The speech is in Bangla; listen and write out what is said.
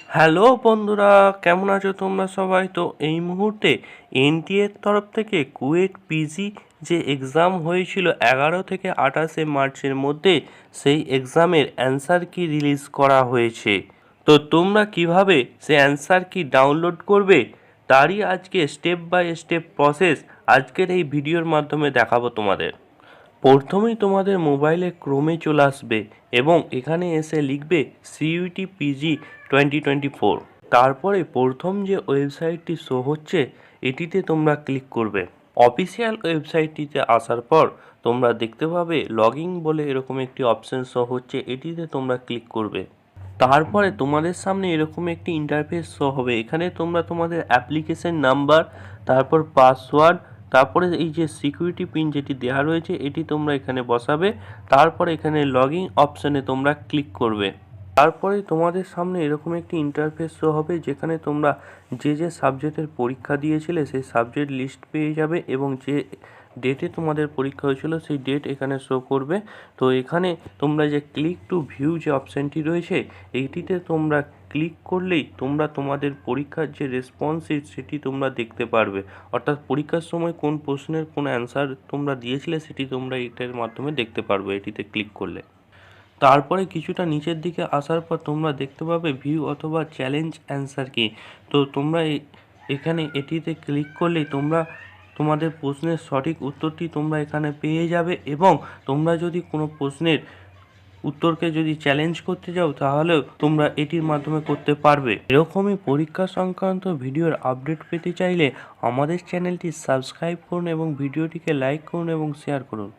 হ্যালো বন্ধুরা, কেমন আছো তোমরা সবাই? তো এই মুহূর্তে এনটিএর তরফ থেকে কুয়েট পিজি যে এক্সাম হয়েছিল 11 থেকে 28 মার্চের মধ্যে, সেই এক্সামের অ্যান্সার কি রিলিজ করা হয়েছে। তো তোমরা কিভাবে সেই অ্যান্সার কি ডাউনলোড করবে তারই আজকে স্টেপ বাই স্টেপ প্রসেস আজকের এই ভিডিওর মাধ্যমে দেখাবো তোমাদের। প্রথমেই তোমাদের মোবাইলে ক্রোমে চলে আসবে এবং এখানে এসে লিখবে সিইউটি পিজি 2024। তারপরে প্রথম যে ওয়েবসাইটটি শো হচ্ছে এটিতে তোমরা ক্লিক করবে। অফিসিয়াল ওয়েবসাইটটিতে আসার পর তোমরা দেখতে পাবে লগইন বলে এরকম একটি অপশন শো হচ্ছে, এটিতে তোমরা ক্লিক করবে। তারপরে তোমাদের সামনে এরকম একটি ইন্টারফেস শো হবে। এখানে তোমরা তোমাদের অ্যাপ্লিকেশন নাম্বার, তারপর পাসওয়ার্ড, তারপরে এই যে সিকিউরিটি পিন যেটি দেওয়া রয়েছে এটি তোমরা এখানে বসাবে। তারপরে এখানে লগইন অপশানে তোমরা ক্লিক করবে। তারপরে তোমাদের সামনে এরকম একটি ইন্টারফেস শো হবে, যেখানে তোমরা যে সাবজেক্টের পরীক্ষা দিয়েছিলে সেই সাবজেক্ট লিস্ট পেয়ে যাবে এবং যে ডেটে তোমাদের পরীক্ষা হয়েছিল সেই ডেট এখানে শো করবে। তো এখানে তোমরা যে ক্লিক টু ভিউ যে অপশানটি রয়েছে এইটিতে তোমরা ক্লিক করলেই তোমরা তোমাদের পরীক্ষার যে রেসপন্স শিট সেটি তোমরা দেখতে পারবে। অর্থাৎ পরীক্ষার সময় কোন প্রশ্নের কোন অ্যান্সার তোমরা দিয়েছিলে সেটি তোমরা এটার মাধ্যমে দেখতে পারবে এটিতে ক্লিক করলে। তারপরে কিছুটা নিচের দিকে আসার পর তোমরা দেখতে পাবে ভিউ অথবা চ্যালেঞ্জ অ্যান্সার কি। তো তোমরা এখানে এটিতে ক্লিক করলেই তোমরা তোমাদের প্রশ্নের সঠিক উত্তরটি তোমরা এখানে পেয়ে যাবে এবং তোমরা যদি কোনো প্রশ্নের উত্তরকে যদি চ্যালেঞ্জ করতে যাও তাহলেও তোমরা এটির মাধ্যমে করতে পারবে। এরকমই পরীক্ষা সংক্রান্ত ভিডিওর আপডেট পেতে চাইলে আমাদের চ্যানেলটি সাবস্ক্রাইব করুন এবং ভিডিওটিকে লাইক করুন এবং শেয়ার করুন।